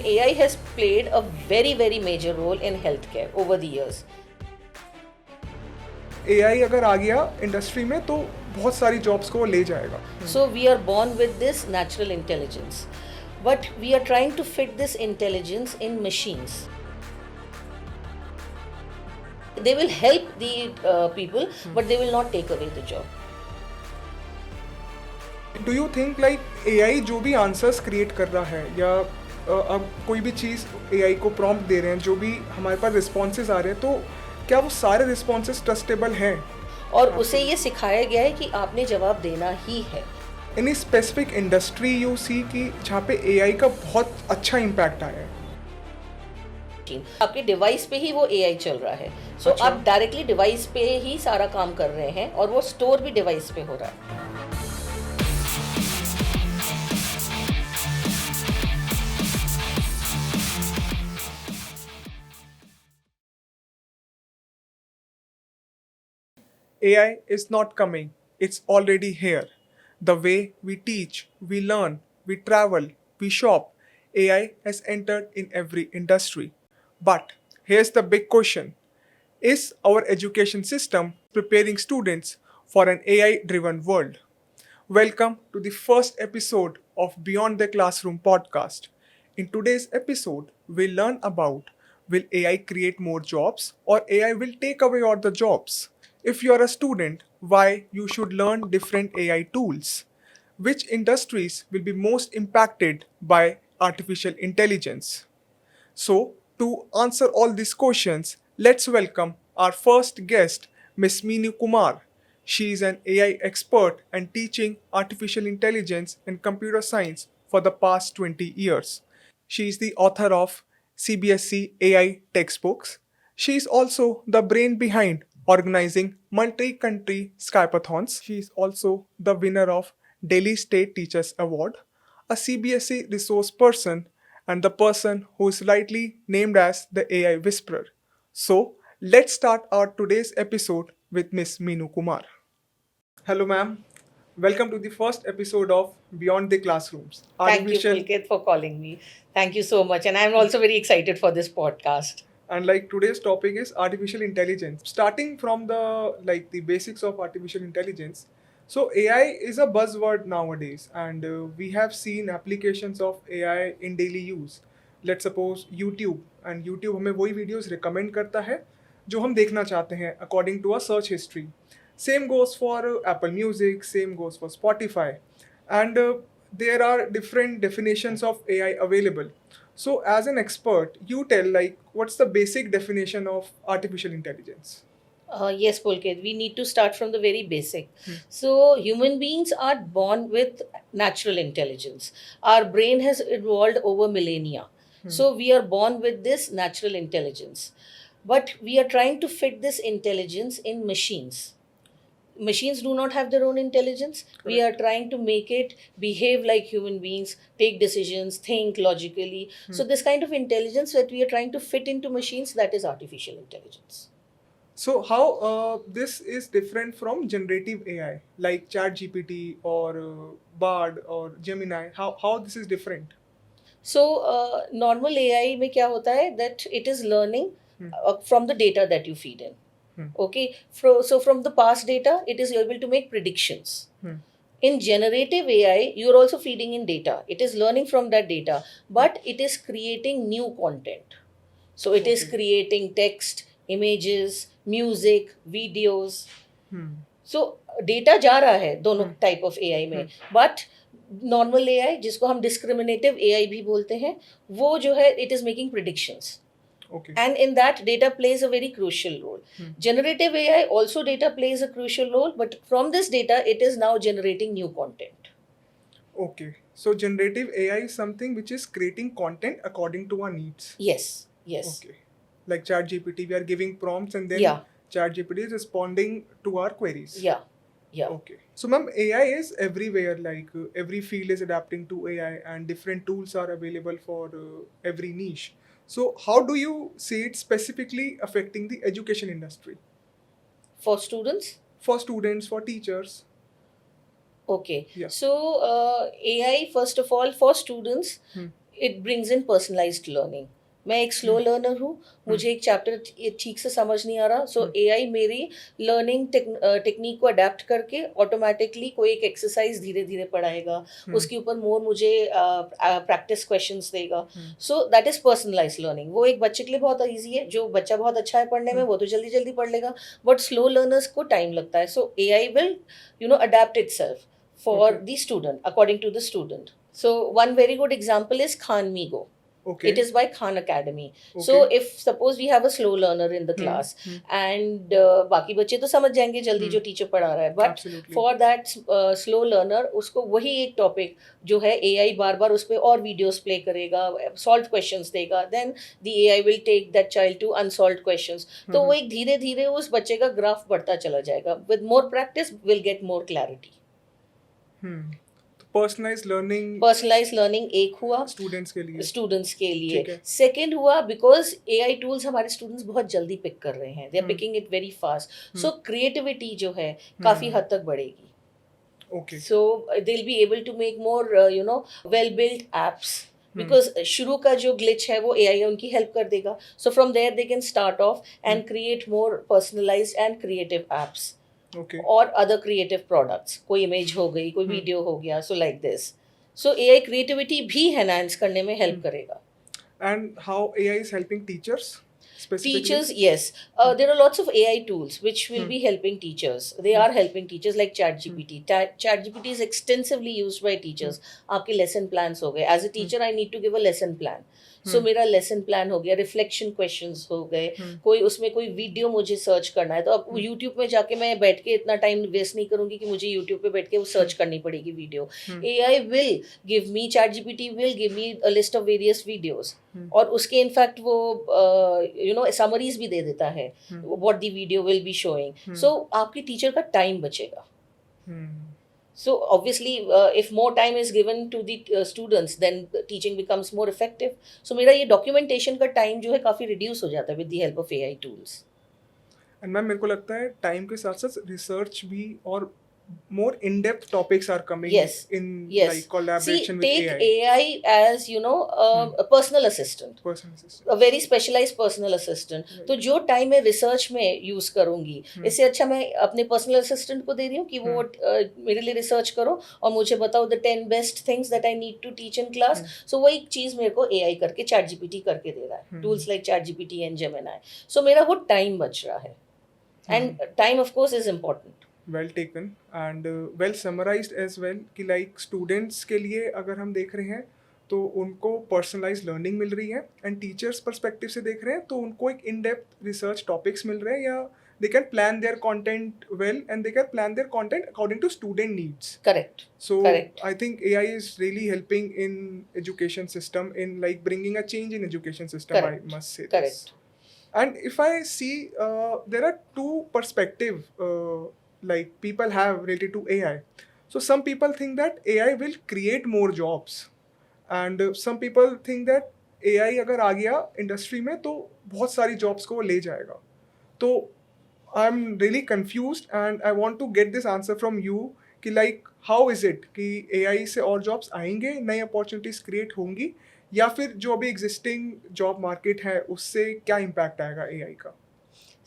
AI has played a very, very major role in healthcare over the years. AI अगर आ गया industry में तो बहुत सारी जॉब्स को वो ले जाएगा. So we are born with this natural intelligence, but we are trying to fit this intelligence in machines. They will help the people, but they will not take away the job. Do you think like AI जो भी answers create कर रहा है या अब कोई भी चीज़ AI को प्रॉम्प्ट दे रहे हैं, जो भी हमारे पास रिस्पॉन्सेज आ रहे हैं, तो क्या वो सारे रिस्पॉन्सेज ट्रस्टेबल हैं? और उसे ये सिखाया गया है कि आपने जवाब देना ही है. Any specific industry you see कि जहाँ पे एआई का बहुत अच्छा इम्पैक्ट आया है? आपके डिवाइस पे ही वो AI चल रहा है. सो अच्छा. आप डायरेक्टली डिवाइस पे ही सारा काम कर रहे हैं और वो स्टोर भी डिवाइस पे हो रहा है. AI is not coming, it's already here. The way we teach, we learn, we travel, we shop, AI has entered in every industry. But here's the big question. Is our education system preparing students for an AI driven world? Welcome to the first episode of Beyond the Classroom podcast. In today's episode, we'll learn about, will AI create more jobs or AI will take away all the jobs? If you're a student, why you should learn different AI tools? Which industries will be most impacted by artificial intelligence? So, to answer all these questions, let's welcome our first guest, Ms. Meenu Kumar. She is an AI expert and teaching artificial intelligence and computer science for the past 20 years. She is the author of CBSE AI textbooks. She is also the brain behind organizing multi-country Skypathons. She is also the winner of Delhi State Teachers Award, a CBSE resource person, and the person who is rightly named as the AI Whisperer. So, let's start our today's episode with Miss Meenu Kumar. Hello, ma'am. Welcome to the first episode of Beyond the Classrooms. Thank you, Pulkit, for calling me. Thank you so much. And I'm also very excited for this podcast. And like today's topic is artificial intelligence. Starting from the basics of artificial intelligence. So AI is a buzzword nowadays, and we have seen applications of AI in daily use. Let's suppose YouTube, and YouTube हमें वही videos recommend करता है जो हम देखना चाहते हैं according to a search history. Same goes for Apple Music, same goes for Spotify, and there are different definitions of AI available. So, as an expert, you tell like what's the basic definition of artificial intelligence? Yes, Pulkit, we need to start from the very basic. So, human beings are born with natural intelligence. Our brain has evolved over millennia. So, we are born with this natural intelligence. But we are trying to fit this intelligence in machines. Machines do not have their own intelligence. We are trying to make it behave like human beings, take decisions, think logically. So, this kind of intelligence that we are trying to fit into machines, that is artificial intelligence. So, how this is different from generative AI like ChatGPT or Bard or Gemini? How this is different? So, normal AI में क्या होता है that it is learning from the data that you feed in. Okay, so from the past data, it is able to make predictions. In generative AI, you are also feeding in data. It is learning from that data, but it is creating new content. So it is creating text, images, music, videos. So data जा रहा है दोनों type of AI में, but normal AI जिसको हम discriminative AI भी बोलते हैं, वो जो है it is making predictions. Okay. And in that, data plays a very crucial role. Generative AI also data plays a crucial role, but from this data, it is now generating new content. Okay. So generative AI is something which is creating content according to our needs. Yes, yes. Okay. Like ChatGPT, we are giving prompts and then Yeah. ChatGPT is responding to our queries. Yeah, yeah. Okay. So, ma'am, AI is everywhere. Like every field is adapting to AI, and different tools are available for every niche. So, how do you see it specifically affecting the education industry? For students? For students, for teachers? Okay. Yeah. So, AI, first of all, for students, it brings in personalised learning. मैं एक slow learner हूँ, मुझे एक chapter ठीक से समझ नहीं आ रहा, सो एआई मेरी लर्निंग टेक्निक को अडेप्ट करके ऑटोमेटिकली कोई एक एक्सरसाइज धीरे धीरे पढ़ाएगा, उसके ऊपर मोर मुझे प्रैक्टिस क्वेश्चंस देगा. सो दैट इज पर्सनलाइज्ड लर्निंग. वो एक बच्चे के लिए बहुत ईजी है, जो बच्चा बहुत अच्छा है पढ़ने में वो तो जल्दी जल्दी पढ़ लेगा, बट स्लो लर्नर्स को टाइम लगता है. सो AI will adapt itself for the student according to the student. So one very good example is Khan Migo. Okay. It is by Khan Academy. Okay. So if suppose we have a slow learner in the class and बाकी बच्चे तो समझ जाएंगे जल्दी जो teacher पढ़ा रहा है, but Absolutely. for that slow learner उसको वही एक टॉपिक जो है AI बार बार उस पर और वीडियोस प्ले करेगा, सॉल्व क्वेश्चंस देगा, then the AI will take that child to unsolved questions. तो वो एक धीरे धीरे उस बच्चे का ग्राफ बढ़ता चला जाएगा. With more practice we'll get more clarity. Personalised learning एक हुआ स्टूडेंट्स के लिए. लिए. सेकंड हुआ बिकॉज एआई टूल्स हमारे स्टूडेंट्स बहुत जल्दी पिक कर रहे हैं, they are picking it very fast, so creativity जो है काफी हद तक बढ़ेगी. Okay. So they'll be able to make more well-built apps. Because शुरू का जो glitch है वो AI उनकी help कर देगा. So from there they can start off and create more personalized and creative apps. Okay. और other creative products. कोई image हो गई, कोई video हो गया, so like this. So AI creativity भी enhance करने में help करेगा. And how AI is helping teachers? Specifically? Teachers, yes. There are lots of AI tools which will be helping teachers. They are helping teachers like ChatGPT. ChatGPT is extensively used by teachers. आपके lesson plans हो गए. As a teacher, I need to give a lesson plan. So मेरा lesson plan हो गया, reflection questions हो गए, कोई उसमें कोई वीडियो मुझे सर्च करना है तो अब YouTube में जाके मैं बैठ के इतना टाइम वेस्ट नहीं करूँगी कि मुझे YouTube पे बैठ के वो सर्च करनी पड़ेगी video. AI will give me, ChatGPT will give me a list of various videos. और उसके इनफैक्ट वो समरीज भी दे देता है what the video will be showing. So आपकी टीचर का टाइम बचेगा. So obviously if more time is given to the students then the teaching becomes more effective. So मेरा ये documentation का time जो है काफ़ी reduce हो जाता है with the help of AI tools. And ma'am मेरे को लगता है टाइम के साथ साथ रिसर्च भी और more in-depth topics are coming in like collaboration with AI. Take AI as a personal assistant. A very specialized personal assistant. तो जो टाइम मैं रिसर्च में यूज करूंगी इससे अच्छा मैं अपने पर्सनल असिस्टेंट को दे रही हूँ कि वो मेरे लिए रिसर्च करो और मुझे बताओ the 10 best things that I need to teach in class. So वही चीज मेरे को AI करके ChatGPT करके दे रहा है. Tools like ChatGPT and Gemini. So मेरा वो टाइम बच रहा है and time of course is important. Well taken and well summarised as well कि लाइक स्टूडेंट्स के लिए अगर हम देख रहे हैं तो उनको पर्सनलाइज्ड लर्निंग मिल रही है एंड टीचर्स पर्सपेक्टिव से देख रहे हैं तो उनको एक इन डेप्थ रिसर्च टॉपिक्स मिल रहे हैं या they can plan their content well and they can plan their content according to student needs. Correct. So Correct. I think AI is really helping in education system in like bringing a change in education system. Correct. I must say Correct. this. And if I see there are two perspective like people have related to AI. So some people think that AI will create more jobs and some people think that AI अगर आ गया industry में तो बहुत सारी jobs को वो ले जाएगा. तो I'm really confused and I want to get this answer from you कि like how is it कि AI से और jobs आएंगे, नई opportunities create होंगी या फिर जो अभी existing job market है उससे क्या impact आएगा AI का?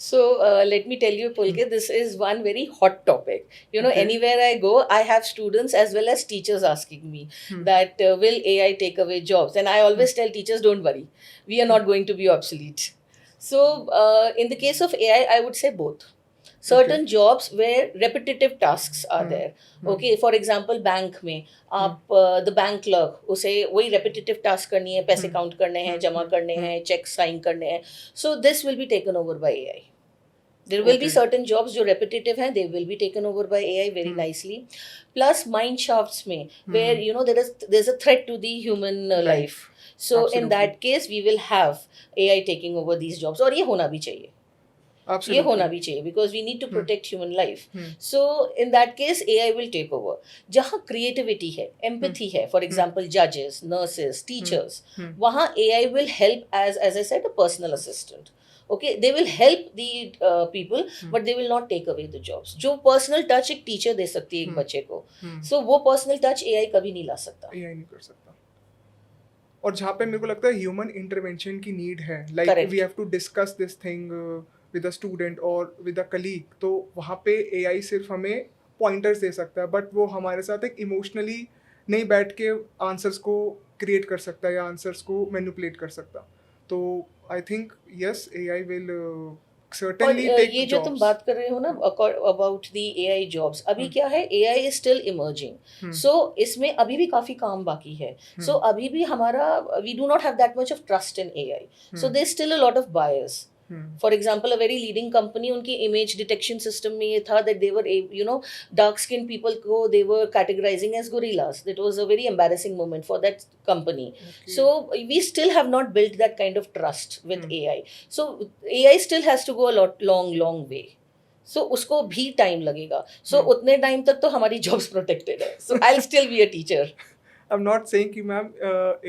So let me tell you, Pulkit, this is one very hot topic. Okay. Anywhere I go, I have students as well as teachers asking me that will AI take away jobs? And I always tell teachers, don't worry, we are not going to be obsolete. So in the case of AI, I would say both. Certain jobs where repetitive tasks are there. Okay, for example, bank में आप the bank clerk उसे वही repetitive task करनी है, पैसे count करने हैं, जमा करने हैं, checks sign करने हैं. So this will be taken over by AI. There will be certain jobs जो repetitive हैं, they will be taken over by AI very nicely. Plus mind shafts में where there's a threat to the human life. So Absolutely. in that case we will have AI taking over these jobs और ये होना भी चाहिए. ये होना भी चाहिए because we need to protect human life. So in that case AI will take over. जहाँ creativity है, empathy है, for example judges, nurses, teachers, वहाँ AI will help as I said a personal assistant. Okay, they will help the people, but they will not take away the jobs. जो personal touch एक teacher दे सकती है एक बच्चे को, so वो personal touch AI कभी नहीं ला सकता. AI नहीं कर सकता. और जहाँ पे मेरे को लगता है ह्यूमन इंटरवेंशन की नीड है, like Correct. We have to discuss this thing with a student और विद अ कलीग, तो वहाँ पे एआई सिर्फ हमें पॉइंटर्स दे सकता है, बट वो हमारे साथ एक इमोशनली नहीं बैठ के आंसर्स को क्रिएट कर सकता या आंसर्स को मैनिपुलेट कर सकता. तो I think yes, AI will और certainly take ये जो तुम jobs. बात कर रहे हो ना अबाउट द एआई जॉब्स, अभी हम्म. क्या है, एआई इज स्टिल इमर्जिंग. हम्म. सो इसमें अभी भी काफी काम बाकी है. सो हम्म. अभी भी हमारा, we do not have that much of trust in AI. So hmm. There still a lot of bias. Hmm. For example, a very leading company, उनकी इमेज डिटेक्शन सिस्टम में ये था that they were, you know, dark skin people को they were categorising as gorillas. That was a very embarrassing moment for that company. Okay. So we still have not built that kind of trust with Hmm. AI. So AI still has to go a long way. So उसको भी time लगेगा. So उतने time तक तो हमारी jobs protected है. So I'll still be a teacher. I'm not saying कि ma'am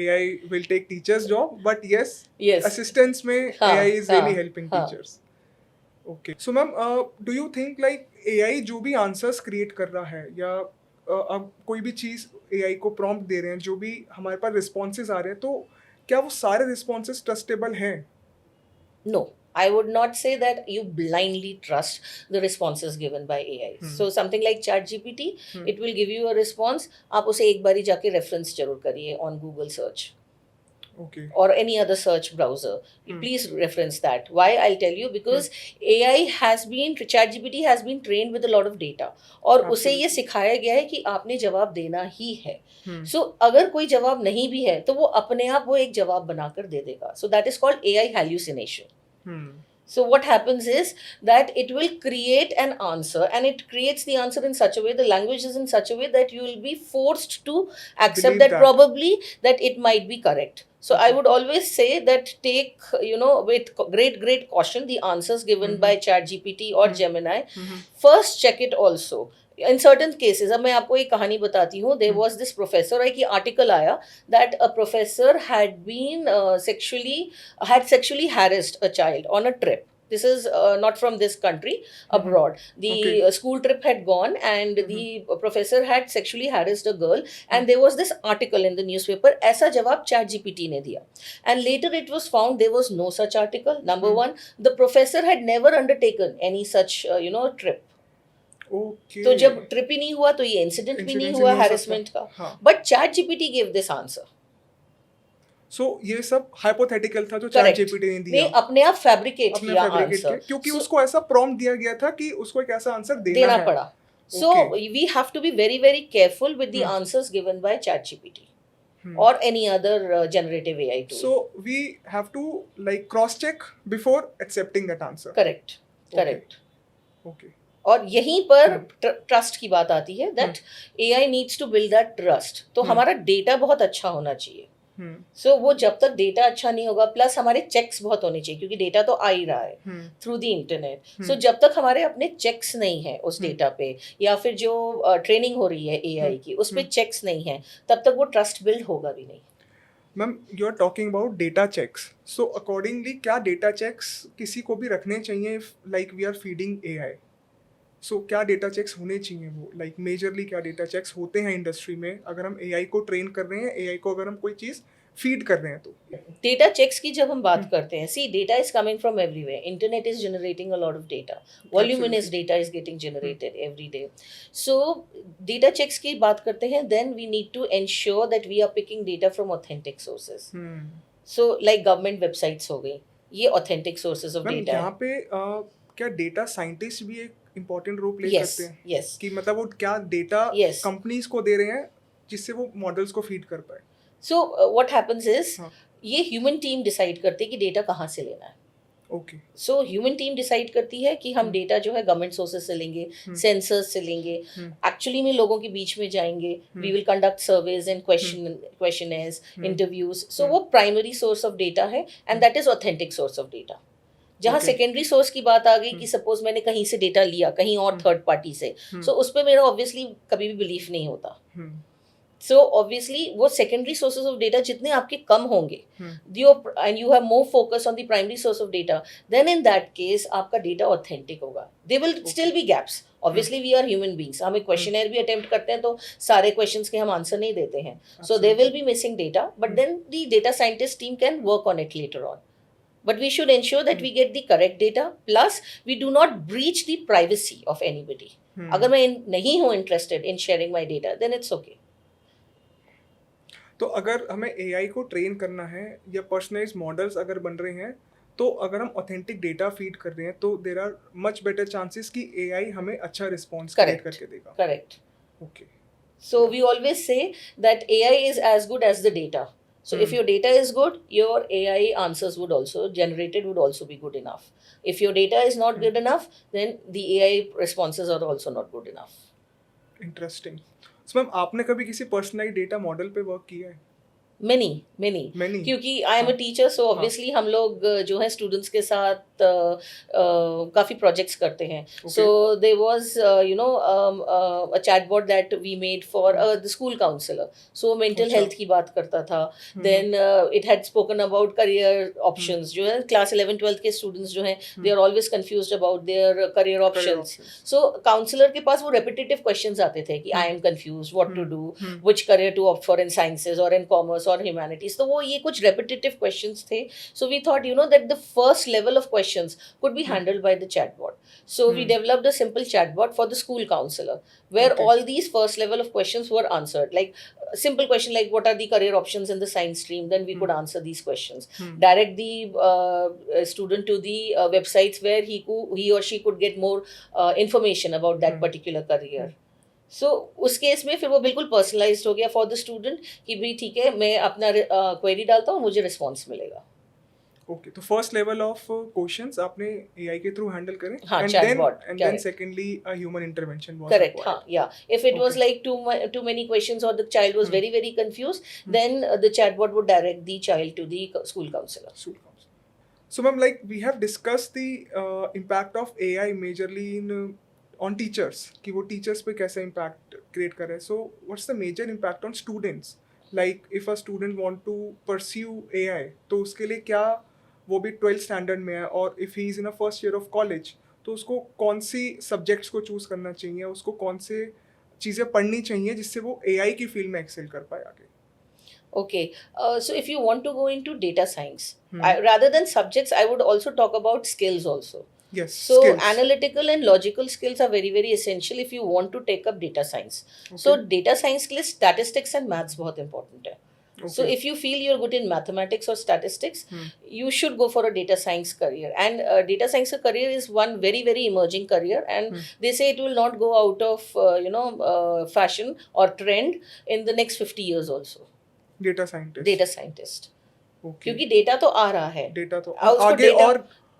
AI will take teachers job, but yes, Yes. assistants में हाँ, AI is really हाँ, helping हाँ. teachers. Okay. So ma'am, do you think like AI जो भी answers create कर रहा है, या अब कोई भी चीज़ AI को prompt दे रहे हैं, जो भी हमारे पास responses आ रहे हैं, तो क्या वो सारे responses trustable हैं? No, I would not say that you blindly trust the responses given by AI. So something like ChatGPT, it will give you a response. आप उसे एक बारी जाके reference जरूर करिए on Google search. Okay. Or any other search browser. You please reference that. Why? I'll tell you, because AI has been, ChatGPT has been trained with a lot of data. और उसे ये सिखाया गया है कि आपने जवाब देना ही है. So अगर कोई जवाब नहीं भी है तो वो अपने आप वो एक जवाब बनाकर दे देगा. So that is called AI hallucination. So what happens is that it will create an answer, and it creates the answer in such a way, the language is in such a way that you will be forced to accept Believe that that. probably that it might be correct. So I would always say that take, you know, with great caution the answers given by ChatGPT or Gemini. First check it also. In certain cases, अब मैं आपको एक कहानी बताती हूँ. There was this professor, एक article आया that a professor had been sexually harassed a child on a trip. This is not from this country, abroad. The Okay. school trip had gone, and the professor had sexually harassed a girl, and there was this article in the newspaper. ऐसा जवाब ChatGPT ने दिया. And later it was found there was no such article. Number one, the professor had never undertaken any such trip. Okay. तो जब trip ही नहीं हुआ तो ये इंसिडेंट भी नहीं Incidents हुआ नहीं हो हैरेसमेंट सकता. का. हाँ. But ChatGPT gave this answer. So ये सब hypothetical था जो Correct. ChatGPT ने ने दिया. अपने आप फैब्रिकेट अपने किया fabricate आंसर. किया, क्योंकि उसको ऐसा prompt दिया गया था कि उसको एक ऐसा आंसर देना है. पड़ा. So we have to be very careful with the answers given by ChatGPT or any other generative AI tool. So we have to like cross check before accepting that answer. Correct. Okay. और यहीं पर trust की बात आती है that AI needs to build that trust. तो हमारा data बहुत अच्छा होना चाहिए. So वो जब तक डेटा अच्छा नहीं होगा, प्लस हमारे चेक्स बहुत होने चाहिए, क्योंकि डेटा तो आ ही रहा है थ्रू द इंटरनेट. सो जब तक हमारे अपने चेक्स नहीं है उस डेटा पे, या फिर जो ट्रेनिंग हो रही है AI की उस पे चेक्स नहीं है, तब तक वो ट्रस्ट बिल्ड होगा भी नहीं. Ma'am, you are talking about data checks. So accordingly क्या डेटा चेक्स किसी को भी रखने चाहिए like we are feeding AI? So क्या डेटा चेक्स होने चाहिए? वो लाइक मेजरली क्या डेटा चेक्स होते हैं इंडस्ट्री में अगर हम AI को ट्रेन कर रहे हैं, AI को अगर हम कोई चीज़ फीड कर रहे हैं तो? डेटा चेक्स की जब हम बात करते हैं, see data is coming from everywhere. Internet is generating a lot of data. Voluminous data is getting generated every day. So data checks की बात करते हैं, then we need to ensure that we are picking data from authentic sources. So like government websites हो गई, ये authentic sources of data. यहाँ पे क्या डेटा साइंटिस्ट भी एक इम्पोर्टेंट रोल प्ले Yes, करते हैं? yes. कि मतलब वो क्या डेटा Yes. कंपनीज को दे रहे हैं जिससे वो मॉडल्स को फीड कर पाए? सो व्हाट हैपेंस इज, हाँ. ये ह्यूमन टीम डिसाइड करती है कि डेटा कहाँ से लेना है. Okay. So human team decide करती है कि हम डेटा जो है गवर्नमेंट सोर्सेज से लेंगे, सेंसर्स से लेंगे, एक्चुअली में लोगों के बीच में जाएंगे, we will conduct surveys and questionnaires, interviews. So वो प्राइमरी सोर्स ऑफ डेटा है, and that is authentic source of data. जहाँ सेकेंडरी सोर्स की बात आ गई कि सपोज मैंने कहीं से डेटा लिया, कहीं और थर्ड पार्टी से, सो उस पर मेरा ऑब्वियसली कभी भी बिलीफ नहीं होता. So obviously वो secondary sources of data जितने आपके कम होंगे, Hmm. and you have more focus on the primary source of data, then in that case आपका data authentic होगा. There will still be gaps. Obviously we are human beings. हम एक questionnaire भी attempt करते हैं तो सारे questions के हम answer नहीं देते हैं. So there will be missing data, but then the data scientist team can work on it later on. But we should ensure that we get the correct data, plus we do not breach the privacy of anybody. अगर मैं नहीं हूँ interested in sharing my data, then it's okay. तो अगर हमें AI को train करना है या पर्सनलाइज्ड मॉडल्स अगर बन रहे हैं, तो अगर हम ऑथेंटिक डेटा फीड कर रहे हैं तो there are much better chances कि एआई हमें अच्छा रिस्पॉन्स क्रिएट करके देगा. Correct. Okay. So we always say that AI is as good as the data. So if your data is good, your AI answers would also generated would also be good enough. If your data is not good enough, then the AI responses are also not good enough. Interesting. So ma'am, आपने कभी किसी personalised data model पे work किया है? Many. Many? क्योंकि I am a teacher, so obviously हम लोग जो है स्टूडेंट्स के साथ काफ़ी प्रोजेक्ट्स करते हैं. So there was a chatbot that we made for the school counsellor. So mental health की बात करता था. Then it had spoken about career options. जो है क्लास 11-12 के स्टूडेंट्स जो हैं, they are always confused about their career options. So counsellor के पास वो रेपिटेटिव क्वेश्चंस आते थे कि I am confused what to do, which career to opt for in sciences और इन कॉमर्स और ह्यूमैनिटीज. तो वो ये कुछ रेपिटेटिव क्वेश्चंस थे. So we thought that the first level of questions could be handled by the chatbot. So we developed a simple chatbot for the school counselor, where all these first level of questions were answered. Like a simple question like what are the career options in the science stream, then we could answer these questions. Direct the student to the websites where he or she could get more information about that particular career. So उस case में फिर वो बिल्कुल personalised हो गया for the student कि भाई ठीक है, मैं अपना क्वेरी डालता हूँ, मुझे रिस्पॉन्स मिलेगा. ओके. तो फर्स्ट लेवल ऑफ क्वेश्चंस आपने एआई के थ्रू हैंडल करे, हाँ, and chatbot, then secondly a human intervention was Correct. required. Yeah. If it was like too many questions or the child was very confused, then the chatbot would direct the child to the school counselor. So ma'am, like we have discussed the impact of AI majorly in on teachers, कि वो teachers पे कैसा impact create कर रहा है. So what's the major impact on students? Like if a student want to pursue AI, तो उसके लिए क्या वो भी 12th स्टैंडर्ड में है, और if he is in a first year of college, तो उसको कौन सी सब्जेक्ट्स को चूज़ करना चाहिए, उसको कौन से चीज़ें पढ़नी चाहिए जिससे वो एआई की फील्ड में एक्सेल कर पाए आगे. Okay. So if you want to go into data science, rather than subjects, I would also talk about skills also. Yes. So skills. analytical and logical skills are very essential if you want to take up data science. So data science के लिए statistics and maths बहुत important है. So if you feel you're good in mathematics or statistics, you should go for a data science career. And data science career is one very emerging career, and they say it will not go out of fashion or trend in the next 50 years also. Data scientist. Okay. क्योंकि data तो आ रहा है, data तो आगे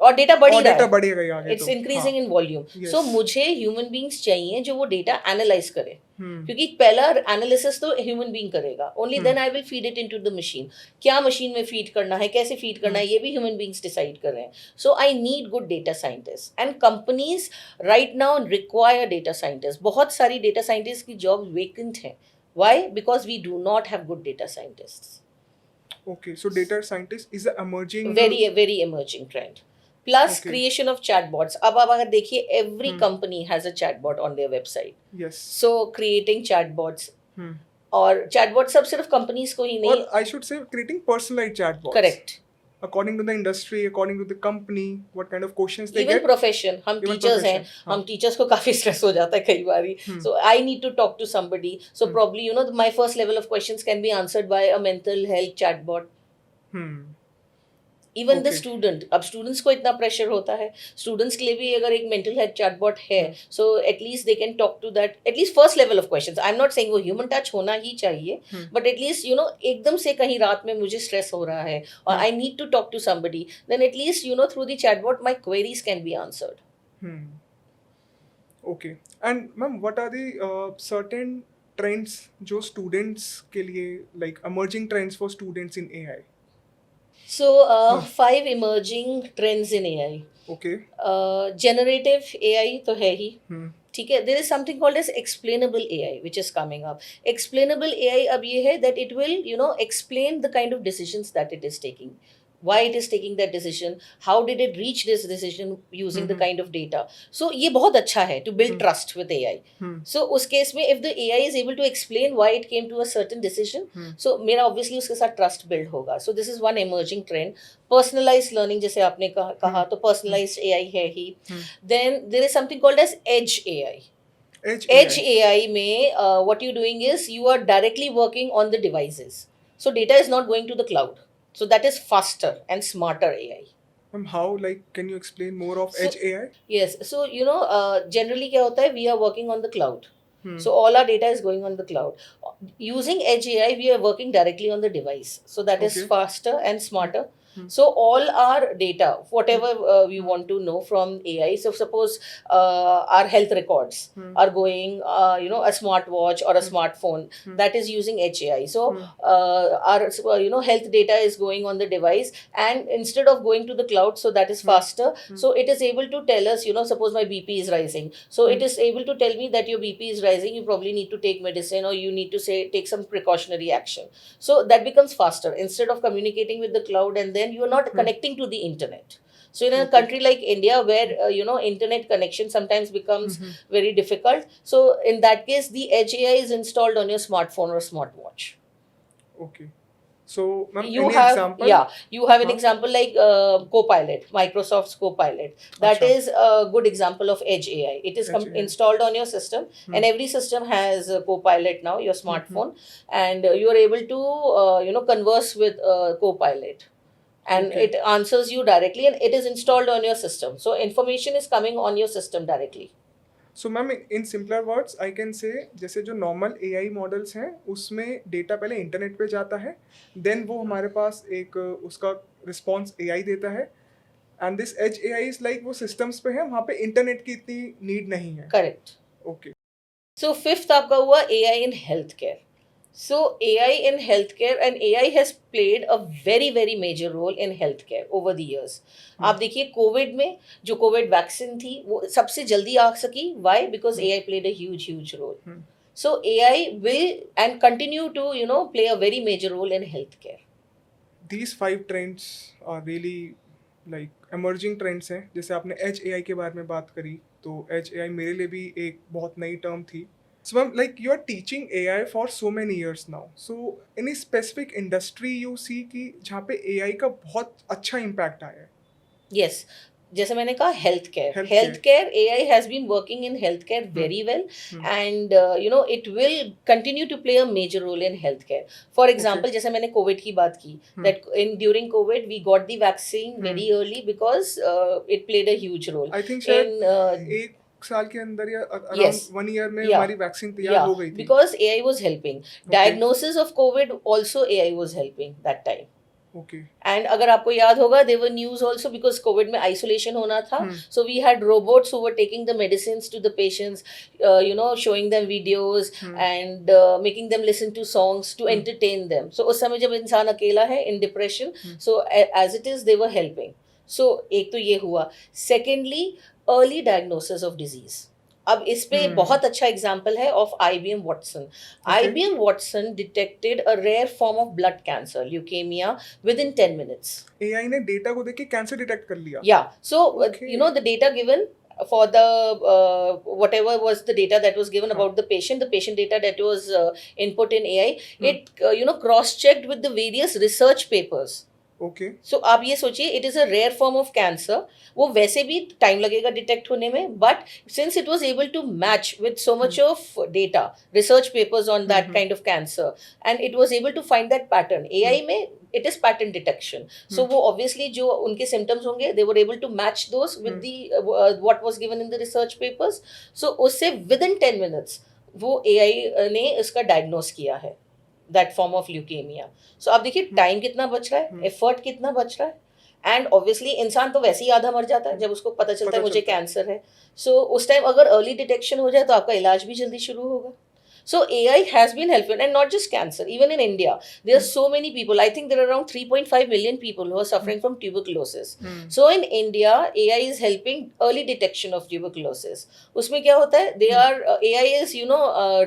और data बढ़ ही रहा है, बढ़ेगा ही आगे. It's increasing in volume. So मुझे ह्यूमन बींग्स चाहिए जो वो डेटा एनालाइज करे, क्योंकि पहला एनालिसिस तो ह्यूमन बींग करेगा. Only then I will feed it into the machine. क्या मशीन में फीड करना है, कैसे फीड करना है, ये भी ह्यूमन बींग्स डिसाइड कर रहे हैं. So I need good data scientist, and companies right now require data scientist. बहुत सारी डेटा साइंटिस्ट की जॉब वेकेंट है. Why? Because we do not have good data scientist. Okay, so data scientist is an emerging, very emerging trend. Plus creation of chatbots. अब आप अगर देखिए, every company has a chatbot on their website. Yes. So creating chatbots. और chatbots सब सिर्फ companies को ही नहीं. Or I should say creating personalized chatbots. Correct. According to the industry, according to the company, what kind of questions they Even get. profession. हम teachers हैं, हम teachers को काफी stress हो जाता है कई बारी. So I need to talk to somebody. So probably my first level of questions can be answered by a mental health chatbot. Even the student. अब स्टूडेंट्स को इतना प्रेशर होता है, स्टूडेंट्स के लिए भी अगर एक मेंटल हेल्थ चैटबॉट है, so at least they can talk to that, at least first level of questions. I am not saying वो ह्यूमन टच होना ही चाहिए, बट एटलीस्ट एकदम से कहीं रात में मुझे स्ट्रेस हो रहा है और I need to talk to somebody, then at least through the chatbot my queries can be answered. Okay. And ma'am, what are the certain trends जो स्टूडेंट्स के लिए, like emerging trends for students in AI? So, 5 emerging trends in AI. Okay. Generative AI तो है ही. ठीक है. There is something called as explainable AI which is coming up. Explainable AI अब ये है that it will explain the kind of decisions that it is taking, why it is taking that decision, how did it reach this decision using the kind of data. So ये बहुत अच्छा है to build trust with AI. So उस case में if the AI is able to explain why it came to a certain decision, so मेरा obviously उसके साथ trust build होगा. So this is one emerging trend. Personalized learning जैसे आपने कहा तो personalized AI है ही. Then there is something called as edge AI. Edge AI में what you're doing is you are directly working on the devices. So data is not going to the cloud. So that is faster and smarter AI. How, like, can you explain more of edge AI? Yes. So generally क्या होता है, we are working on the cloud. So all our data is going on the cloud. Using edge AI, we are working directly on the device. So that is faster and smarter. So all our data, whatever we want to know from AI. So suppose our health records are going, a smartwatch or a smartphone that is using edge AI. So our health data is going on the device, and instead of going to the cloud, so that is faster. So it is able to tell us, suppose my BP is rising. So it is able to tell me that your BP is rising. You probably need to take medicine, or you need to take some precautionary action. So that becomes faster instead of communicating with the cloud, and then you are not connecting to the internet. So in a country like India, where internet connection sometimes becomes very difficult, so in that case the edge AI is installed on your smartphone or smartwatch. Okay. So ma'am, You any have example? you have an example like Copilot, Microsoft's Copilot. That Acha. is a good example of edge AI. It is Edge AI. installed on your system, and every system has a Copilot now, your smartphone, and you are able to converse with Copilot. And it answers you directly, and it is installed on your system. So information is coming on your system directly. So ma'am, in simpler words I can say, जैसे जो normal AI models हैं उसमें data पहले internet पे जाता है, then वो हमारे पास एक उसका रिस्पॉन्स AI देता है, and this edge AI is like वो सिस्टम्स पे है, वहाँ पे इंटरनेट की इतनी नीड नहीं है. करेक्ट. ओके. So fifth आपका हुआ AI in healthcare. So AI in healthcare, and AI has played a very very major role in healthcare over the years. आप देखिए कोविड में जो कोविड वैक्सीन थी वो सबसे जल्दी आ सकी. Why? Because AI played a huge role. So AI will and continue to play a very major role in healthcare. These 5 trends are really like emerging trends हैं. जैसे आपने एज AI के बारे में बात करी, तो एज AI मेरे लिए भी एक बहुत नई टर्म थी. So ma'am, like you are teaching AI for so many years now. So any specific industry you see कि जहाँ पे AI का बहुत अच्छा impact आया है? Yes. जैसे मैंने कहा healthcare AI has been working in healthcare very well, and it will continue to play a major role in healthcare. For example, जैसे मैंने COVID की बात की, that during COVID we got the vaccine very early because it played a huge role. I think शायद एक साल के अंदर या around 1 year में हमारी वैक्सीन तैयार हो गई थी. Because AI was helping. Diagnosis of COVID also AI was helping that time. Okay. And अगर आपको याद होगा, there were news also because COVID में isolation होना था. So we had robots who were taking the medicines to the patients, showing them videos and making them listen to songs to entertain them. So उस समय जब इंसान अकेला है in depression, so as it is they were helping. So एक तो ये हुआ. Secondly, early diagnosis of disease. अब इस पे बहुत अच्छा एग्जाम्पल है of IBM Watson. IBM Watson detected a rare form of blood cancer, leukemia, within 10 minutes. AI ने डेटा को देख के कैंसर डिटेक्ट कर लिया. Yeah. So the data given for the whatever was the data that was given about the patient data that was input in AI, it cross checked with the various research papers. Okay. So आप ये सोचिए, it is a rare form of cancer. वो वैसे भी time लगेगा detect होने में, but since it was able to match with so much of data, research papers on that kind of cancer, and it was able to find that pattern. AI में it is pattern detection. So वो obviously जो उनके symptoms होंगे, they were able to match those with the what was given in the research papers. So उससे within 10 minutes वो AI ने इसका diagnose किया है, that form of leukemia. So आप देखिए टाइम कितना बच रहा है, एफर्ट कितना बच रहा है, एंड ऑब्वियसली इंसान तो वैसे ही आधा मर जाता है जब उसको पता चलता है मुझे कैंसर है. सो उस टाइम अगर अर्ली डिटेक्शन हो जाए तो आपका इलाज भी जल्दी शुरू होगा. So AI has been helpful, and not just cancer. Even in India, there are so many people. I think there are around 3.5 million people who are suffering from tuberculosis. So in India, AI is helping early detection of tuberculosis. उसमें क्या होता है? They are AI is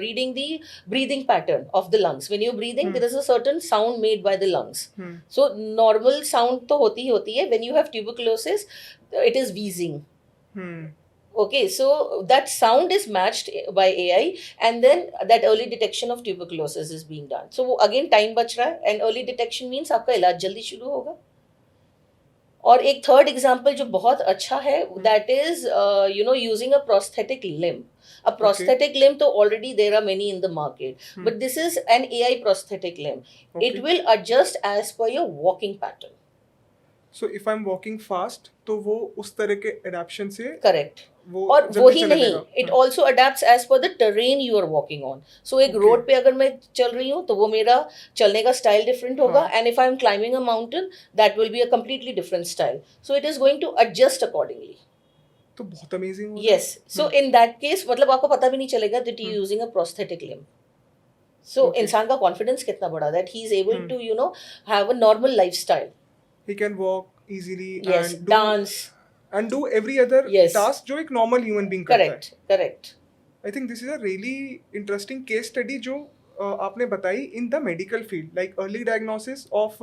reading the breathing pattern of the lungs. When you're breathing, there is a certain sound made by the lungs. So normal sound तो होती ही होती है. When you have tuberculosis, it is wheezing. Okay, so that sound is matched by AI, and then that early detection of tuberculosis is being done. So वो again time बच रहा है, and early detection means आपका इलाज जल्दी शुरू होगा. और एक थर्ड एग्जाम्पल जो बहुत अच्छा है, that is using a prosthetic limb. A prosthetic limb, तो already there are many in the market, but this is an AI prosthetic limb. It will adjust as per your walking pattern. So if I'm walking fast, तो वो उस तरह के adaptation से Correct. वो और जल्दी वही चला नहीं, जाएगा. It also adapt as per the terrain you are walking on. So एक रोड पे अगर मैं चल रही हूँ तो वो मेरा चलने का स्टाइल डिफरेंट होगा, and if I am climbing a mountain that will be a completely different style. So it is going to adjust accordingly. तो बहुत amazing. Yes, so in that case मतलब आपको पता भी नहीं चलेगा that you using a prosthetic limb. So इंसान का कॉन्फिडेंस कितना बड़ा, that he is able to have a normal lifestyle. He can walk easily. Yes, and dance and do every other task जो एक normal human being करता है. Correct. I think this is a really interesting case study जो आपने बताई in the medical field, like early diagnosis of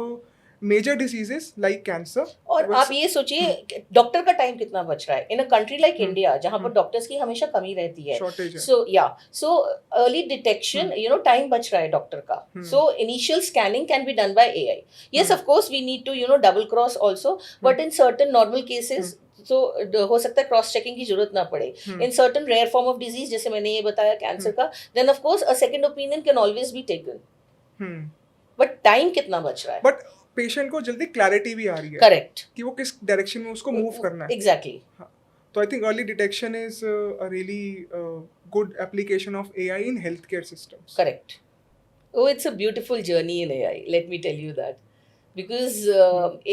major diseases like cancer. और आप ये सोचिए डॉक्टर का टाइम कितना बच रहा है इन अ कंट्री लाइक इंडिया, जहाँ पर डॉक्टर्स की हमेशा कमी रहती है. Shortage है. सो अर्ली डिटेक्शन, टाइम बच रहा है डॉक्टर का. So initial scanning can be done by AI. Yes, of course we need to double cross also, but in certain normal cases तो हो सकता है क्रॉस चेकिंग की जरूरत ना पड़े. In certain rare form of disease, जैसे मैंने ये बताया कैंसर का, then of course a second opinion can always be taken. But time कितना बच रहा है? बट पेशेंट को जल्दी क्लैरिटी भी आ रही है. करेक्ट. कि वो किस डायरेक्शन में उसको मूव करना है. एग्जैक्टली. तो I think early detection is a really good application of AI in healthcare systems. Correct. Oh, it's a beautiful journey in AI. Let me tell you that. Because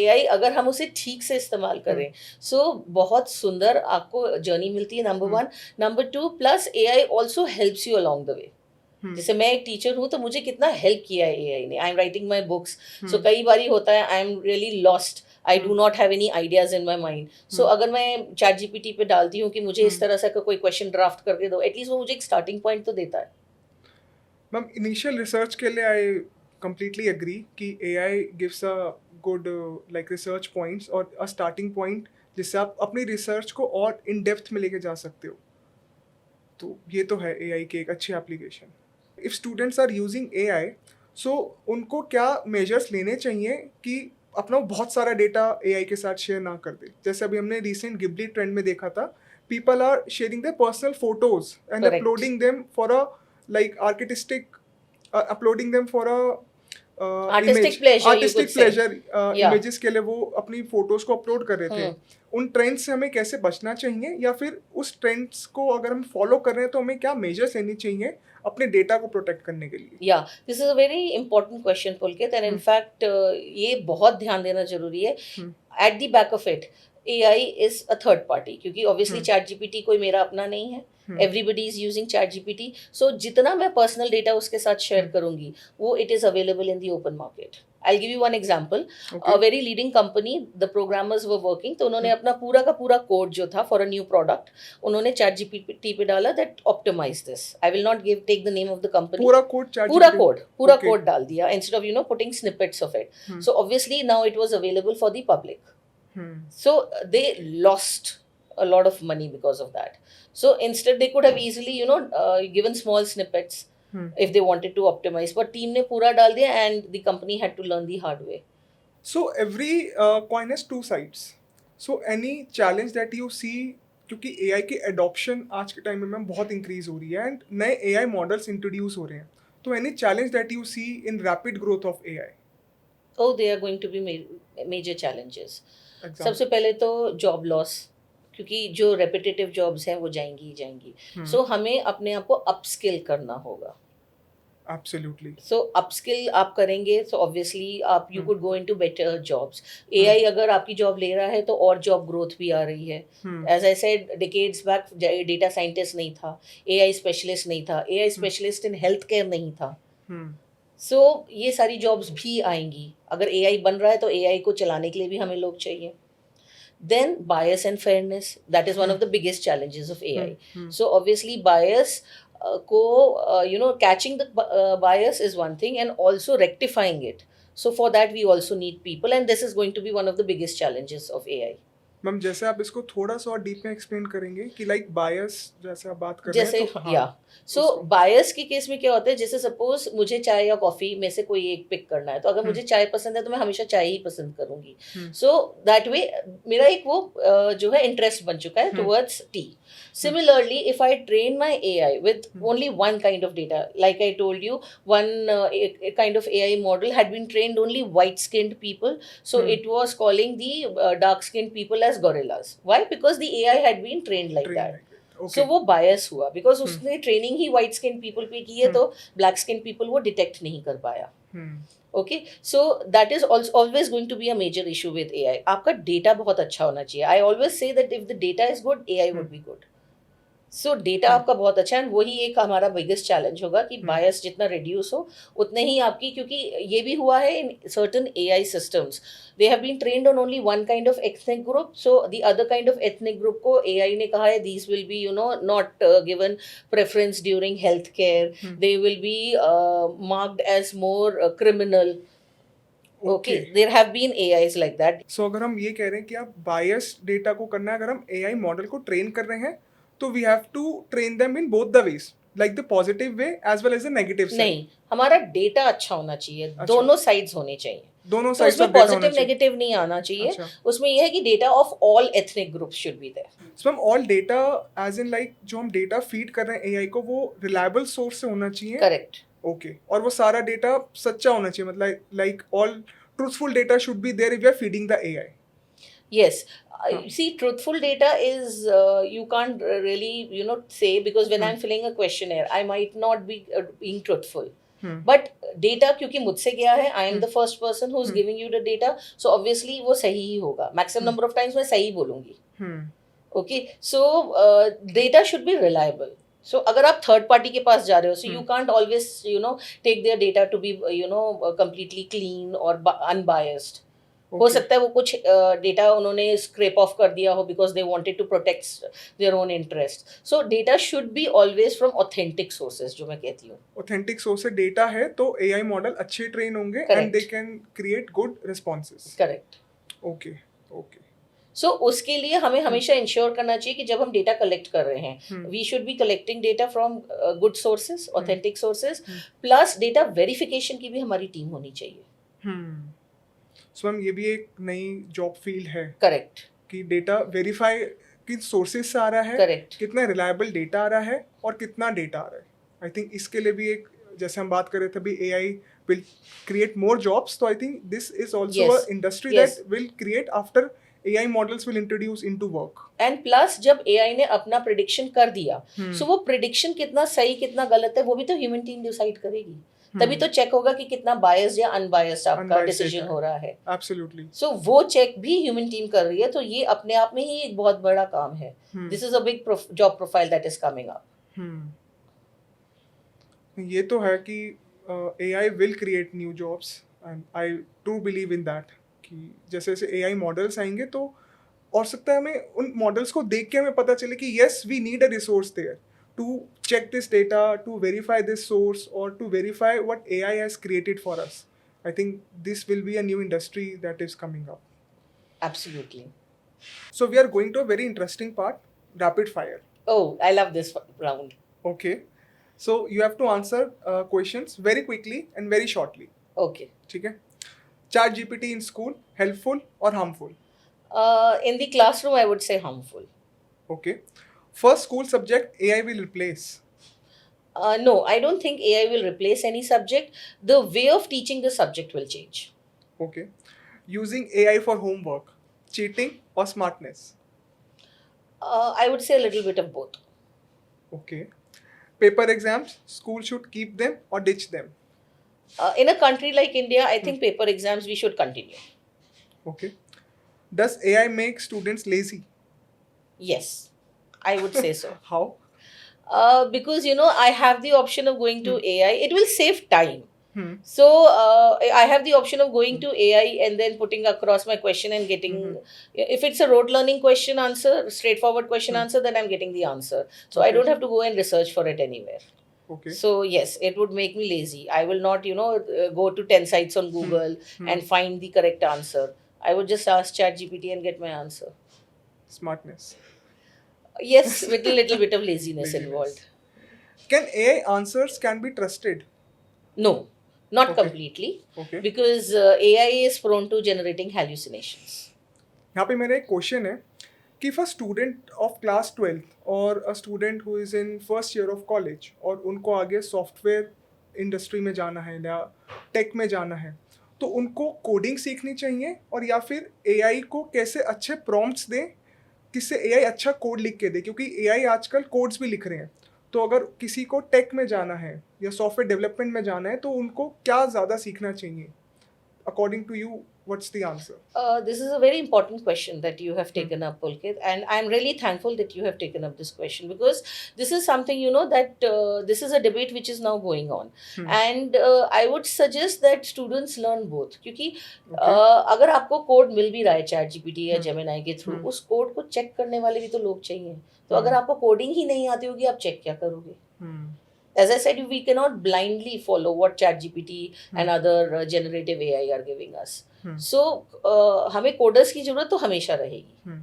AI अगर हम उसे ठीक से इस्तेमाल करें, so बहुत सुंदर आपको जर्नी मिलती है. Number 1. Number 2, plus AI also helps you along the way. जैसे मैं एक टीचर हूँ तो मुझे कितना हेल्प किया है AI ने. I am writing my books, so कई बारी होता है I am really lost, I do not have any ideas in my mind. So अगर मैं ChatGPT पे डालती हूँ कि मुझे इस तरह से कोई क्वेश्चन ड्राफ्ट करके दो, एटलीस्ट वो मुझे एक स्टार्टिंग पॉइंट तो देता है. मैम, इनिशियल रिसर्च के लिए आई कंप्लीटली एग्री कि AI gives a good like research points और अ स्टार्टिंग पॉइंट जिससे आप अपनी रिसर्च को और इन डेप्थ में लेके जा सकते हो. तो ये तो है AI की एक अच्छी application. If students are using AI, so उनको क्या मेजर्स लेने चाहिए कि अपना बहुत सारा डेटा AI के साथ शेयर ना कर दे. जैसे अभी हमने रिसेंट गिबली ट्रेंड में देखा था, people are sharing their personal photos and uploading them for a like uploading them for a artistic pleasure images के लिए वो अपनी फोटोज को अपलोड कर रहे थे. उन ट्रेंड्स से हमें कैसे बचना चाहिए, या फिर उस ट्रेंड्स को अगर हम फॉलो कर रहे हैं तो हमें क्या मेजर्स लेनी चाहिए अपने डेटा को प्रोटेक्ट करने के लिए? या this is a very important question Pulkit, and in fact ये बहुत ध्यान देना जरूरी है. At the back of it AI is a third party, क्योंकि ऑब्वियसली ChatGPT कोई मेरा अपना नहीं है. Everybody is using ChatGPT. सो जितना मैं पर्सनल डेटा उसके साथ शेयर करूंगी वो it is available in the open market. I'll give you one example. A very leading company, the programmers were working, तो उन्होंने अपना पूरा का पूरा कोड जो था for a new product, उन्होंने ChatGPT पे डाला that optimize this. I will not take the name of the company. पूरा कोड डाल दिया instead of putting snippets of it. So obviously now it was available for the public. So they lost a lot of money because of that. So instead they could have easily given small snippets. If they wanted to optimize, but team ने पूरा डाल दिया and the company had to learn the hard way. So every coin has two sides. So any challenge that you see, क्योंकि AI की adoption आज के time में बहुत increase हो रही है and नए AI models introduce हो रहे हैं, तो any challenge that you see in rapid growth of AI? Oh, they are going to be major challenges. सबसे पहले तो job loss, क्योंकि जो repetitive jobs हैं वो जाएंगी. So हमें अपने आप को upskill करना होगा. Absolutely. सो अपस्किल आप करेंगे तो ऑब्वियसली आप you Hmm. Could go into better jobs. AI अगर आपकी जॉब ले रहा है तो और जॉब ग्रोथ भी आ रही है. Hmm. As I said decades back data scientist नहीं था, एआई स्पेशलिस्ट नहीं था, AI specialist in health care नहीं था. Hmm. सो ये सारी जॉब्स भी आएंगी. अगर एआई बन रहा है तो एआई को चलाने के लिए भी हमें लोग चाहिए. Then bias and fairness, that is one of the biggest challenges of AI. Hmm. So obviously bias catching the bias is one thing, and also rectifying it. So for that we also need people, and this is going to be one of the biggest challenges of AI. Ma'am जैसे आप इसको थोड़ा सा और deep में explain करेंगे कि like बायस जैसे आप बात कर रहे जैसे हैं तो या सो उसको। बायस के केस में क्या होता है, जैसे सपोज मुझे चाय या कॉफी में से कोई एक पिक करना है, तो अगर मुझे चाय पसंद है तो मैं हमेशा चाय ही पसंद करूंगी. सो दैट वे मेरा एक वो जो है इंटरेस्ट बन चुका है towards T. Similarly, if I train my AI with only one kind of data, like I told you, one a kind of AI model had been trained only white-skinned people, so it was calling the dark-skinned people as gorillas. Why? Because the AI had been trained like that. Okay so वो bias हुआ because उसने training ही white skin people पे की है, तो black skin people वो detect नहीं कर पाया. Okay, so that is always going to be a major issue with AI. आपका डेटा बहुत अच्छा होना चाहिए. I always say that if the data is good, AI would be good. So data आपका बहुत अच्छा है, वही एक हमारा बिगेस्ट चैलेंज होगा कि बायस जितना रिड्यूस हो उतने ही आपकी, क्योंकि ये भी हुआ है in certain AI systems, they have been trained on only one kind of ethnic group. So the other kind of ethnic group को एआई ने कहा है these will be not given preference during health care, they will be marked as more criminal. Okay, there have been AIs like that. So अगर हम ये कह रहे हैं कि आप बायस्ड डेटा को करना है, अगर हम एआई मॉडल को ट्रेन कर रहे हैं तो we have to train them in both the ways, like the positive way as well as the negative side. नहीं, हमारा डेटा अच्छा होना चाहिए. दोनों साइड्स होने चाहिए. दोनों तो साइड्स उसमें ऑफ डेटा होना पॉजिटिव चाहिए. नेगेटिव नहीं आना चाहिए. अच्छा. उसमें यह है कि data of all ethnic groups should be there. So ma'am all data as in like जो हम डेटा फीड कर रहे हैं एआई को वो रिलायबल सोर्स से होना चाहिए. करेक्ट. ओके, और वो सारा डेटा सच्चा होना चाहिए, मतलब like all truthful data should be there if you are feeding the AI. Yes. See, truthful data is you can't really say, because when I'm filling a questionnaire I might not be being truthful. But data क्योंकि मुझसे गया है, I am the first person who's giving you the data, so obviously वो सही ही होगा. Maximum number of times मैं सही बोलूंगी. Okay, so data should be reliable. So अगर आप थर्ड पार्टी के पास जा रहे हो, so you can't always take their data to be completely clean or unbiased. हो सकता है वो कुछ डेटा उन्होंने स्क्रैप ऑफ कर दिया हो because they wanted to protect their own interest. So data should be always from authentic sources, जो मैं कहती हूँ. ऑथेंटिक सोर्स से डेटा है तो एआई मॉडल अच्छे ट्रेन होंगे and they can create good responses. Correct. Okay okay. So उसके लिए हमें हमेशा इंश्योर करना चाहिए कि जब हम डेटा कलेक्ट कर रहे हैं, we should be collecting data from good sources, authentic sources, plus data verification की भी हमारी टीम होनी चाहिए. सो मैम ये भी एक नई जॉब फील्ड है. करेक्ट. कि डेटा वेरीफाई किन सोर्सेज से आ रहा है, करेक्ट, कितना रिलायबल डेटा आ रहा है और कितना डेटा आ रहा है. आई थिंक इसके लिए भी एक, जैसे हम बात कर रहे थे अभी, AI will create more jobs. तो I think this is also a industry that will create after AI models will introduce into work. And plus जब AI ने अपना प्रिडिक्शन कर दिया, सो वो प्रिडिक्शन कितना सही कितना गलत है वो भी तो ह्यूमन टीम डिसाइड करेगी. तभी तो चेक होगा कि कितना बायस्ड या अनबायस्ड आपका डिसीजन हो रहा है. एब्सोल्युटली. सो वो चेक भी ह्यूमन टीम कर रही है, तो ये अपने आप में ही एक बहुत बड़ा काम है. This is a big job profile that is coming up. ये तो है कि AI will create new jobs and I do believe in that. कि जैसे जैसे AI मॉडल्स आएंगे तो और सकता है हमें उन मॉडल्स को देख के हमें पता चले कि yes we need a resource there to check this data, to verify this source और to verify what AI has created for us. I think this will be a new industry that is coming up. Absolutely. So we are going to a very interesting part, rapid fire. Oh, I love this round. Okay, so you have to answer questions very quickly and very shortly. Okay. ठीक है. ChatGPT in school, helpful or harmful? In the classroom, I would say harmful. Okay. First school subject AI will replace. No, I don't think AI will replace any subject. The way of teaching the subject will change. Okay. Using AI for homework, cheating or smartness? I would say a little bit of both. Okay. Paper exams, school should keep them or ditch them. In a country like India, I think paper exams we should continue. Okay. Does AI make students lazy? Yes, I would say so. How? Because I have the option of going to AI. It will save time. Hmm. So I have the option of going to AI and then putting across my question and getting. If it's a rote learning question answer, straightforward question answer, then I'm getting the answer. So I Okay. don't have to go and research for it anywhere. Okay. So yes, it would make me lazy. I will not, go to 10 sites on Google and find the correct answer. I would just ask ChatGPT and get my answer. Smartness. Yes, with a little bit of laziness Laziness. involved. Can AI answers can be trusted? No, not Okay. completely, Okay. because AI is prone to generating hallucinations. यहाँ पे मेरा एक question है कि if a student of class 12 or a student who is in first year of college और उनको आगे software industry में जाना है या टेक में जाना है, तो उनको कोडिंग सीखनी चाहिए और या फिर एआई को कैसे अच्छे प्रॉम्प्ट्स दें किससे एआई अच्छा कोड लिख के दे, क्योंकि एआई आजकल कोड्स भी लिख रहे हैं. तो अगर किसी को टेक में जाना है या सॉफ्टवेयर डेवलपमेंट में जाना है तो उनको क्या ज़्यादा सीखना चाहिए? According to you, what's the answer? This is a very important question that you have taken up, Pulkit, and I'm really thankful that you have taken up this question, because this is something that this is a debate which is now going on, and I would suggest that students learn both, क्योंकि अगर आपको code मिल भी रहा है chat GPT या Gemini के through, उस code को चेक करने वाले भी तो लोग चाहिए. तो अगर आपको कोडिंग ही नहीं आती होगी, आप चेक क्या करोगे? As I said, we cannot blindly follow what ChatGPT and other generative AI are giving us. So, हमें कोडर्स की जरूरत तो हमेशा रहेगी.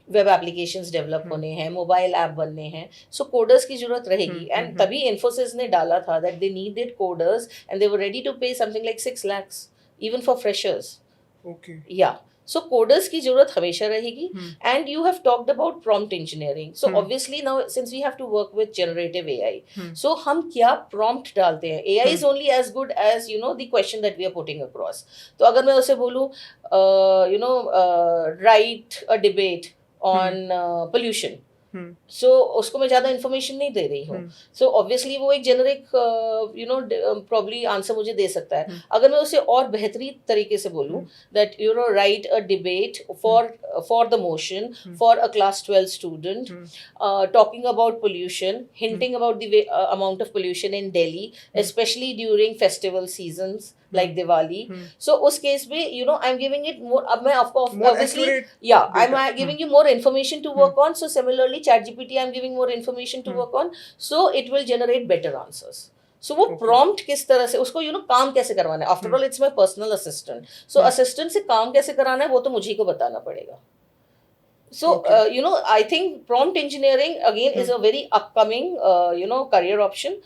वेब एप्लीकेशंस डेवलप होने हैं, मोबाइल ऐप बनने हैं, सो कोडर्स की जरूरत रहेगी. एंड तभी इन्फोसिस ने डाला था that they needed coders and they were ready to pay something like 6 lakhs even for freshers. Okay. Yeah so coders की जरूरत हमेशा रहेगी. And you have talked about prompt engineering. So obviously now since we have to work with generative AI, so हम क्या prompt डालते हैं? AI is only as good as the question that we are putting across. तो अगर मैं उसे बोलूँ write a debate on pollution, so उसको मैं ज़्यादा इन्फॉर्मेशन नहीं दे रही हूँ. सो ऑब्वियसली वो एक जेनरिक प्रॉब्ली आंसर मुझे दे सकता है. अगर मैं उसे और बेहतरीन तरीके से बोलूँ that right a debate for the motion for a class 12 student talking about pollution, hinting about the amount of pollution in Delhi, especially during festival seasons like Diwali. So उस केस में I'm giving it more. अब मैं आपको More obviously accurate I'm data. giving you more information to work on. So similarly ChatGPT I'm giving more information to work on. So it will generate better answers. So वो prompt किस तरह से उसको काम कैसे करवाना है? After all it's my personal assistant. So assistant से काम कैसे कराना है वो तो मुझे को बताना पड़ेगा. So I think prompt engineering again is a very upcoming career option.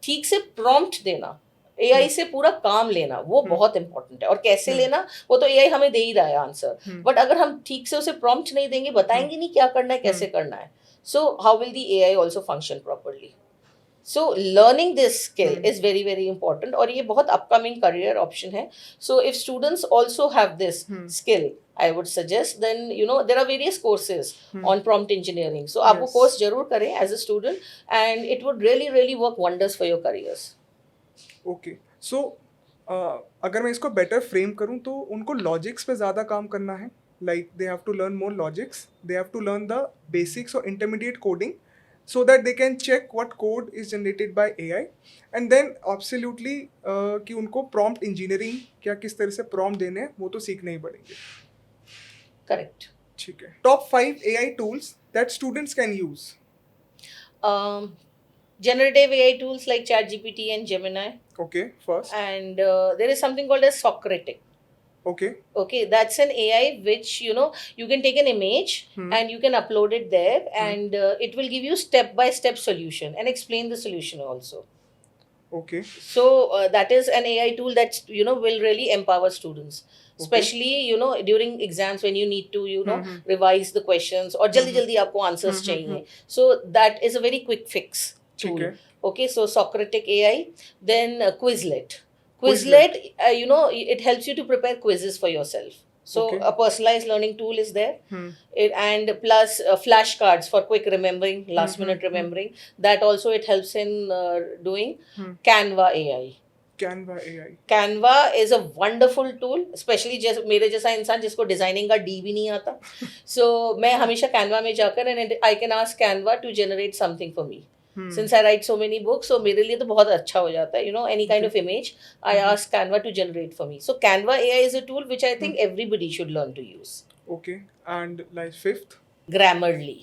ठीक से prompt देना, AI से पूरा काम लेना, वो बहुत इंपॉर्टेंट है. और कैसे लेना वो तो AI हमें दे ही रहा है आंसर, बट अगर हम ठीक से उसे प्रॉम्प्ट नहीं देंगे, बताएंगे नहीं क्या करना है, कैसे करना है, so how will the AI also function properly? So learning this skill is very very important, और ये बहुत अपकमिंग करियर ऑप्शन है. So if students also have this skill, I would suggest, then there are various courses on prompt engineering. So आप वो course जरूर करें as a student, and it would really really work wonders for your careers. Okay. So अगर मैं इसको better frame करूं तो उनको लॉजिक्स पे ज़्यादा काम करना है. Like they have to learn more logics, they have to learn the basics और intermediate coding so that they can check what code is generated by AI, and then absolutely कि उनको prompt engineering क्या किस तरह से prompt देने हैं वो तो सीखने ही पड़ेंगे. Correct. ठीक है. Top 5 AI tools that students can use. Generative AI tools like ChatGPT and Gemini. Okay, first. And there is something called as Socratic. Okay. Okay, that's an AI which you can take an image and you can upload it there, and it will give you step-by-step solution and explain the solution also. Okay. So that is an AI tool that will really empower students, especially during exams when you need to revise the questions और जल्दी आपको answers चाहिए. So that is a very quick fix tool. Okay, so Socratic AI, then Quizlet. Quizlet, it helps you to prepare quizzes for yourself. So Okay. a personalized learning tool is there. Hmm. And plus flashcards for quick remembering, last minute Hmm. remembering. That also it helps in doing. Hmm. Canva AI. Canva AI. Canva is a wonderful tool, specially जैसे मेरे जैसा इंसान जिसको designing का D भी नहीं आता, सो मैं हमेशा कैनवा में जाकर and I can ask Canva to generate something for me. Hmm. Since I write so many books, so मेरे लिए तो बहुत अच्छा हो जाता है, you know, any kind of image I ask Canva to generate for me. So Canva AI is a tool which I think everybody should learn to use. Okay. And like fifth, Grammarly.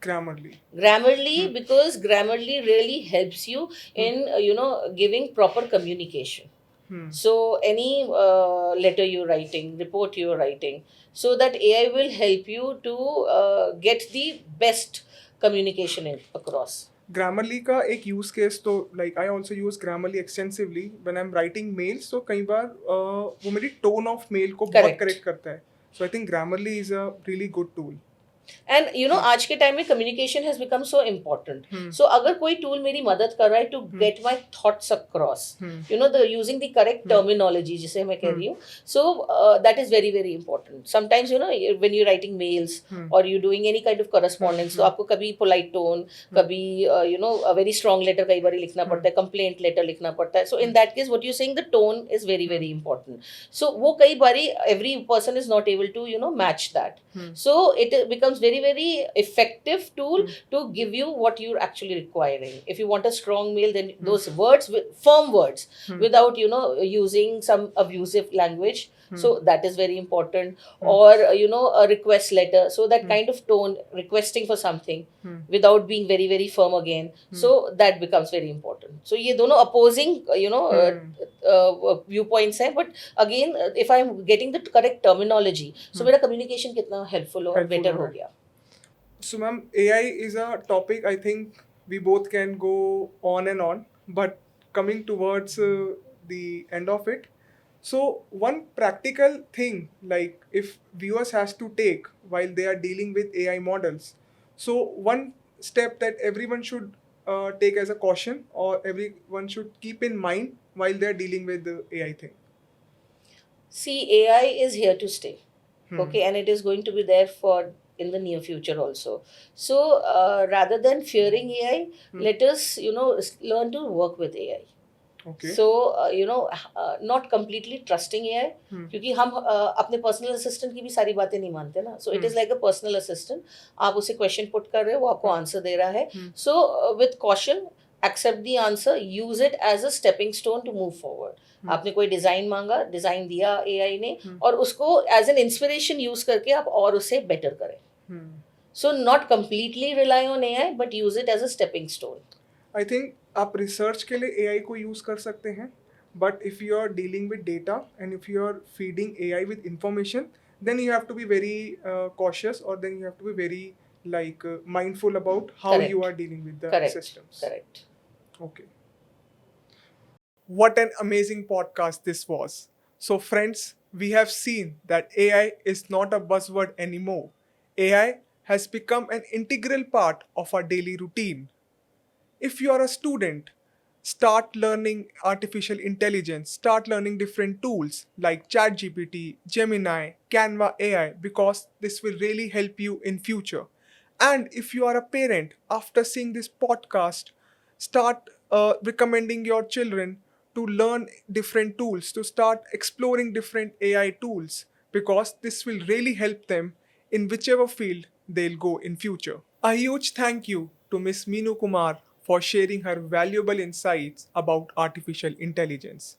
Grammarly. Grammarly, because Grammarly really helps you in giving proper communication. Hmm. So any letter you're writing, report you're writing, so that AI will help you to get the best communication across. Grammarly का एक use case तो like I also use Grammarly extensively when I am writing mails. तो कई बार वो मेरी tone of male को बहुत Correct. Correct करता है. So I think Grammarly is a really good tool. And you know आज के टाइम में communication has become so important. So अगर कोई टूल मेरी मदद कर रहा है to get my thoughts across, you know, the using the correct terminology जिसे मैं कह रही हूँ, so that is very very important. Sometimes you know when you writing mails और you doing any kind of correspondence, तो आपको कभी polite tone, कभी you know very strong letter कई बार लिखना पड़ता है, कंप्लेंट लेटर लिखना पड़ता है. So in that case what you saying, the tone is very very important. So वो कई बारी every person is not able to you know match that. So it becomes very very effective tool to give you what you're actually requiring. If you want a strong mail, then those words, firm words, without you know using some abusive language, so that is very important. Or you know, a request letter, so that kind of tone, requesting for something without being very very firm again, so that becomes very important. So ये दोनों opposing you know viewpoints हैं, but again if I'm getting the correct terminology, so मेरा communication कितना helpful और Helpful better हो हो रहा है. गया. So, ma'am, AI is a topic I think we both can go on and on. But coming towards the end of it, so one practical thing, like if viewers has to take while they are dealing with AI models, so one step that everyone should take as a caution, or everyone should keep in mind while they are dealing with the AI thing. See, AI is here to stay. Okay, and it is going to be there for in the near future also. So rather than fearing AI, let us you know learn to work with AI. Okay. So you know not completely trusting AI, क्योंकि हम अपने personal assistant की भी सारी बातें नहीं मानते ना. So it is like a personal assistant. आप उसे क्वेश्चन पुट कर रहे हो, वो आपको आंसर दे रहा है. So with caution, accept the answer, use it as a stepping stone to move forward. आपने कोई डिजाइन मांगा, डिजाइन दिया एआई ने, और उसको एज एन इंस्पिरेशन यूज करके आप और उसे बेटर करें. So not completely rely on AI, but use it as a stepping stone. I think आप रिसर्च के लिए एआई को यूज कर सकते हैं, but if you are dealing with data and if you are feeding AI with information, then you have to be very cautious, or then you have to be very like mindful about how Correct. you are dealing with the Correct. systems. Correct. Okay. What an amazing podcast this was. So friends, we have seen that AI is not a buzzword anymore. AI has become an integral part of our daily routine. If you are a student, start learning artificial intelligence, start learning different tools like ChatGPT, Gemini, Canva AI, because this will really help you in future. And if you are a parent, after seeing this podcast, start recommending your children to learn different tools, to start exploring different AI tools, because this will really help them in whichever field they'll go in future. A huge thank you to Miss Meenu Kumar for sharing her valuable insights about artificial intelligence.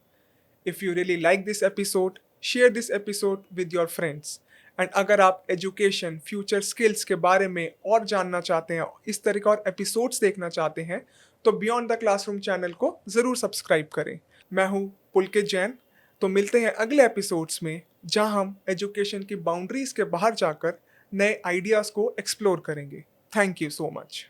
If you really like this episode, share this episode with your friends. And अगर आप education, future skills के बारे में और जानना चाहते हैं, इस तरह के और एपिसोड्स देखना चाहते हैं, तो बियॉन्ड द क्लासरूम चैनल को ज़रूर सब्सक्राइब करें. मैं हूँ पुलकित जैन. तो मिलते हैं अगले एपिसोड्स में, जहाँ हम एजुकेशन की बाउंड्रीज के बाहर जाकर नए आइडियाज़ को एक्सप्लोर करेंगे. Thank you so much.